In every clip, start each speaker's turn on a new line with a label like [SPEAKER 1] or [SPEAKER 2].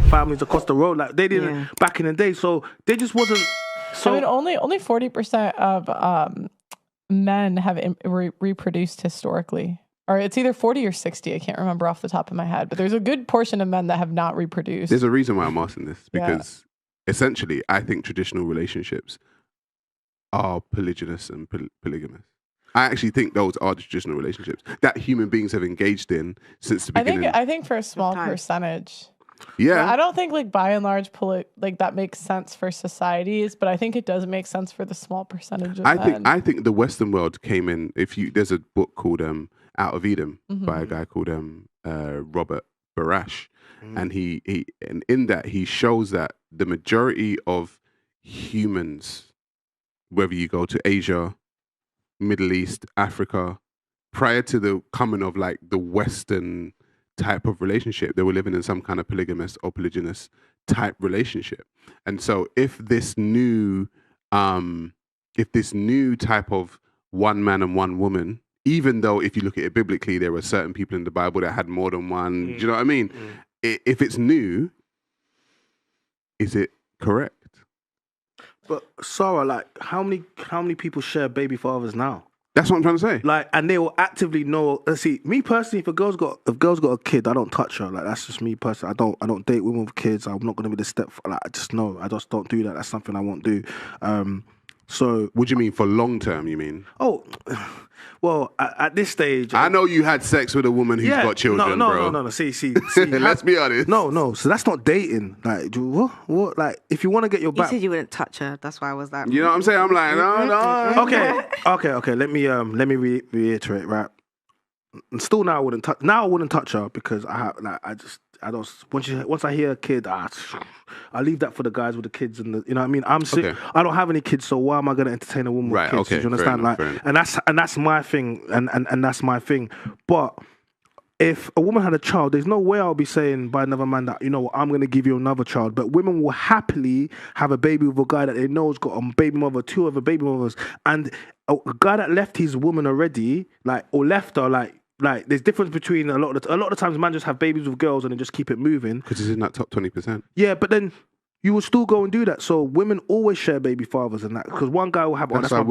[SPEAKER 1] families across the road like they didn't back in the day. So they just wasn't. So
[SPEAKER 2] I mean, only 40% of men have reproduced historically. Or it's either 40 or 60. I can't remember off the top of my head. But there's a good portion of men that have not reproduced.
[SPEAKER 3] There's a reason why I'm asking this. Because essentially, I think traditional relationships are polygynous and polygamous. I actually think those are the traditional relationships that human beings have engaged in since the beginning.
[SPEAKER 2] I think for a small percentage.
[SPEAKER 3] Yeah.
[SPEAKER 2] But I don't think like by and large like that makes sense for societies, but I think it does make sense for the small percentage of men.
[SPEAKER 3] I think the Western world came in. There's a book called Out of Eden by a guy called Robert Barash, and and in that he shows that the majority of humans, whether you go to Asia, Middle East, Africa, prior to the coming of like the Western type of relationship, they were living in some kind of polygamous or polygynous type relationship. And so if this new type of one man and one woman, even though if you look at it biblically, there were certain people in the Bible that had more than one, do you know what I mean? If it's new, is it correct?
[SPEAKER 1] But Sarah, like, how many people share baby fathers now?
[SPEAKER 3] That's what I'm trying to say.
[SPEAKER 1] Like, and they will actively know. Let's see, me personally, if a girl's got a kid, I don't touch her. Like, that's just me personally. I don't date women with kids. I'm not gonna be the step. Like, I just don't do that. That's something I won't do. So,
[SPEAKER 3] what do you mean for long term? You mean?
[SPEAKER 1] Oh, well, at this stage,
[SPEAKER 3] I know you had sex with a woman who's got children, bro.
[SPEAKER 1] No. See.
[SPEAKER 3] Let's be honest.
[SPEAKER 1] No. So that's not dating. Like, what? Like, if you want to get your back,
[SPEAKER 4] you said you wouldn't touch her. That's why I was like,
[SPEAKER 3] you know what I'm saying? I'm like, no.
[SPEAKER 1] Okay. Let me reiterate. Right. And still, now I wouldn't touch. Now I wouldn't touch her because I don't. Once I hear a kid, I leave that for the guys with the kids and you know what I mean. I don't have any kids, so why am I going to entertain a woman with kids?
[SPEAKER 3] Okay,
[SPEAKER 1] do you understand?
[SPEAKER 3] enough,
[SPEAKER 1] and that's my thing, and that's my thing. But if a woman had a child, there's no way I'll be saying by another man that, you know, I'm going to give you another child. But women will happily have a baby with a guy that they know has got a baby mother, two other baby mothers, and a guy that left his woman already, or left her, like there's difference between a lot of the times man just have babies with girls and they just keep it moving.
[SPEAKER 3] Because it's in that top 20%.
[SPEAKER 1] Yeah, but then you will still go and do that. So women always share baby fathers and that because one guy will have.
[SPEAKER 3] But that's why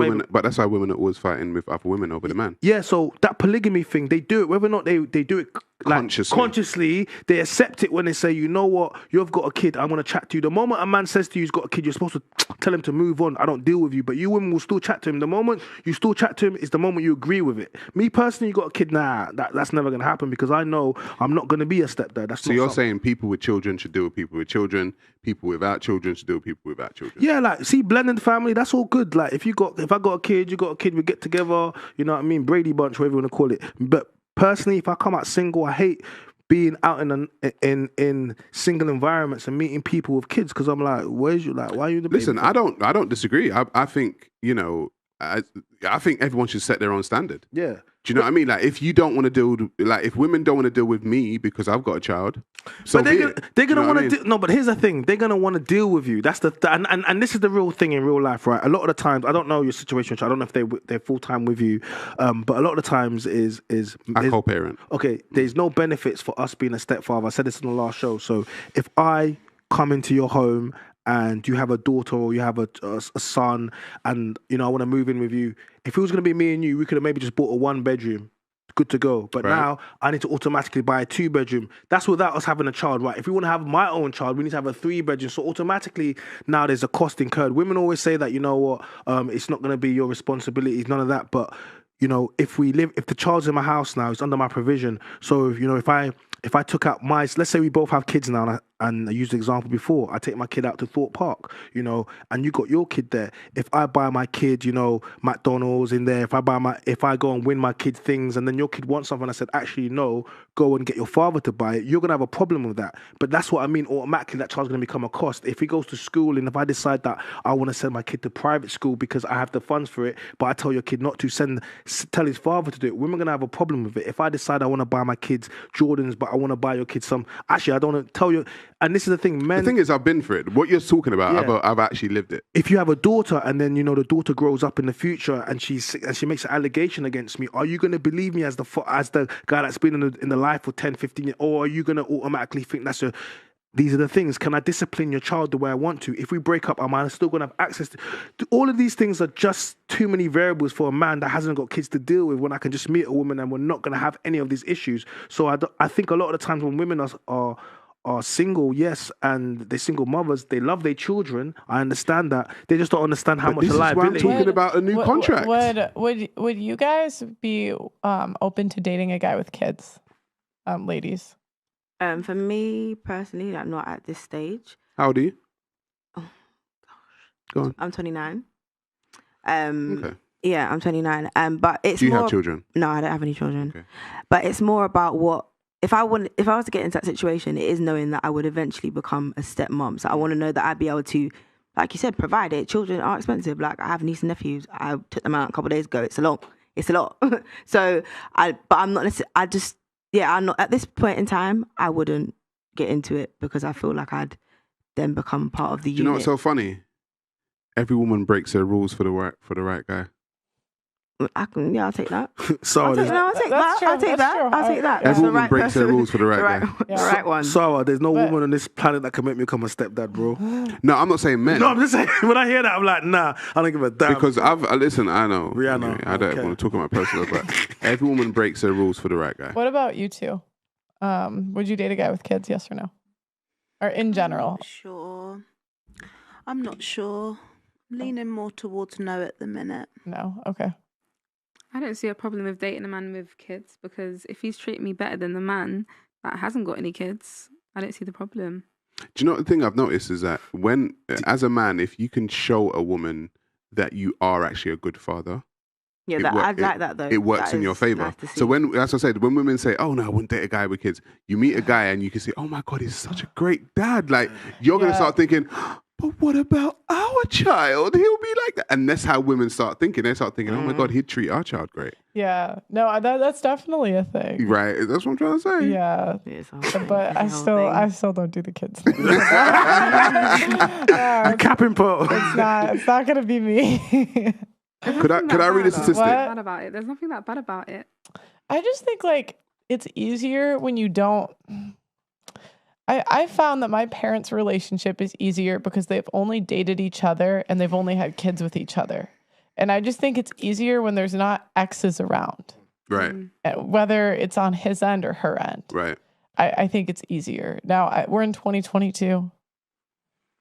[SPEAKER 3] women are always fighting with other women over the man.
[SPEAKER 1] Yeah, so that polygamy thing, they do it whether or not they do it like consciously. They accept it when they say, you know what, you've got a kid, I'm gonna chat to you. The moment a man says to you he's got a kid, you're supposed to tell him to move on. I don't deal with you, but you women will still chat to him. The moment you still chat to him is the moment you agree with it. Me personally, you got a kid, that's never gonna happen because I know I'm not gonna be a stepdad.
[SPEAKER 3] So you're saying people with children should deal with people with children, people without children should deal with people without children.
[SPEAKER 1] Yeah, like see, blending family, that's all good. Like if I got a kid, you got a kid, we get together. You know what I mean? Brady Bunch, whatever you want to call it. But personally, if I come out single, I hate being out in single environments and meeting people with kids because I'm like, why are you the baby?
[SPEAKER 3] Listen, I don't disagree. I think, you know, I think everyone should set their own standard.
[SPEAKER 1] Yeah.
[SPEAKER 3] Do you know what I mean? Like, if you don't want to deal, if women don't want to deal with me because I've got a child, so
[SPEAKER 1] but they're gonna want to. No, but here's the thing: they're gonna want to deal with you. That's and this is the real thing in real life, right? A lot of the times, I don't know your situation, which I don't know if they're full time with you, but a lot of the times is
[SPEAKER 3] I co-parent.
[SPEAKER 1] Okay, there's no benefits for us being a stepfather. I said this in the last show. So if I come into your home and you have a daughter or you have a son and, you know, I want to move in with you, if it was going to be me and you, we could have maybe just bought a 1-bedroom, good to go. But now I need to automatically buy a 2-bedroom. That's without us having a child, right? If we want to have my own child, we need to have a 3-bedroom. So automatically now there's a cost incurred. Women always say that, you know what, it's not going to be your responsibility, none of that. But, you know, if the child's in my house now, it's under my provision. So, you know, if I took out let's say we both have kids now, and I used the example before, I take my kid out to Thorpe Park, you know, and you got your kid there. If I buy my kid, you know, McDonald's in there, if I go and win my kid things and then your kid wants something, I said, actually, no, go and get your father to buy it, you're going to have a problem with that. But that's what I mean, automatically that child's going to become a cost. If he goes to school and if I decide that I want to send my kid to private school because I have the funds for it, but I tell your kid not to tell his father to do it, we're going to have a problem with it. If I decide I want to buy my kids Jordans, but I want to buy your kids actually, I don't want to tell you. And this is the thing, men.
[SPEAKER 3] The thing is, I've been through it. What you're talking about, I've actually lived it.
[SPEAKER 1] If you have a daughter and then, you know, the daughter grows up in the future and she makes an allegation against me, are you going to believe me as the guy that's been in the life for 10, 15 years? Or are you going to automatically think These are the things. Can I discipline your child the way I want to? If we break up, am I still going to have access to all of these things? Are just too many variables for a man that hasn't got kids to deal with, when I can just meet a woman and we're not going to have any of these issues. So I think a lot of the times when women are single, yes, and they're single mothers, they love their children. I understand that. They just don't understand how much
[SPEAKER 3] this is why I'm
[SPEAKER 1] liability.
[SPEAKER 3] talking about a new contract.
[SPEAKER 2] Would you guys be open to dating a guy with kids, ladies?
[SPEAKER 4] For me personally, like not at this stage.
[SPEAKER 3] How old are you?
[SPEAKER 4] Oh gosh.
[SPEAKER 3] Go on.
[SPEAKER 4] I'm 29.
[SPEAKER 3] Okay.
[SPEAKER 4] Yeah, I'm 29. But it's
[SPEAKER 3] Do you
[SPEAKER 4] more,
[SPEAKER 3] have children?
[SPEAKER 4] No, I don't have any children.
[SPEAKER 3] Okay.
[SPEAKER 4] But it's more about what if I was to get into that situation, it is knowing that I would eventually become a stepmom. So I want to know that I'd be able to, like you said, provide it. Children are expensive. Like I have nieces and nephews. I took them out a couple of days ago. It's a lot. So but I'm not necessarily. I'm not at this point in time. I wouldn't get into it because I feel like I'd then become part of the unit.
[SPEAKER 3] Do you know what's so funny? Every woman breaks their rules for the right guy.
[SPEAKER 4] I'll take that.
[SPEAKER 1] So
[SPEAKER 4] I'll take that.
[SPEAKER 3] Every woman breaks their rules for the right guy.
[SPEAKER 4] The right one.
[SPEAKER 1] Sarah, there's no woman on this planet that can make me become a stepdad, bro.
[SPEAKER 3] No, I'm not saying men.
[SPEAKER 1] No, I'm just saying, when I hear that, I'm like, nah, I don't give a damn.
[SPEAKER 3] Because listen, I know.
[SPEAKER 1] Rihanna,
[SPEAKER 3] Okay, I don't want to talk about personal, but every woman breaks their rules for the right guy.
[SPEAKER 2] What about you two? Would you date a guy with kids? Yes or no? Or in general?
[SPEAKER 5] I'm not sure. I'm leaning more towards no at the minute.
[SPEAKER 2] No? Okay.
[SPEAKER 6] I don't see a problem with dating a man with kids because if he's treating me better than the man that hasn't got any kids, I don't see the problem.
[SPEAKER 3] Do you know what the thing I've noticed is that as a man, if you can show a woman that you are actually a good father,
[SPEAKER 4] I'd like that though.
[SPEAKER 3] It works in your favor.
[SPEAKER 4] Nice,
[SPEAKER 3] so as I said, when women say, "Oh no, I wouldn't date a guy with kids," you meet a guy and you can say, "Oh my God, he's such a great dad." Like you're gonna start thinking, "But what about our child? He'll be like that." And that's how women start thinking. They start thinking, "Oh my God, he'd treat our child great."
[SPEAKER 2] Yeah. No, that's definitely a thing.
[SPEAKER 3] Right. That's what I'm trying to say.
[SPEAKER 2] Yeah. But I still don't do the kids thing.
[SPEAKER 1] You capping Pearl.
[SPEAKER 2] It's not gonna be me.
[SPEAKER 3] Could I read a statistic?
[SPEAKER 6] Bad about it. There's nothing that bad about it.
[SPEAKER 2] I just think like it's easier when you don't. I found that my parents' relationship is easier because they've only dated each other and they've only had kids with each other. And I just think it's easier when there's not exes around.
[SPEAKER 3] Right.
[SPEAKER 2] Whether it's on his end or her end.
[SPEAKER 3] Right.
[SPEAKER 2] I think it's easier. Now, we're in 2022.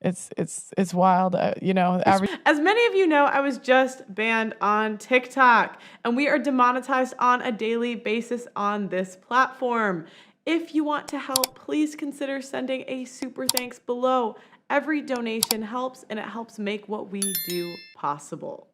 [SPEAKER 2] It's wild, As many of you know, I was just banned on TikTok, and we are demonetized on a daily basis on this platform. If you want to help, please consider sending a super thanks below. Every donation helps, and it helps make what we do possible.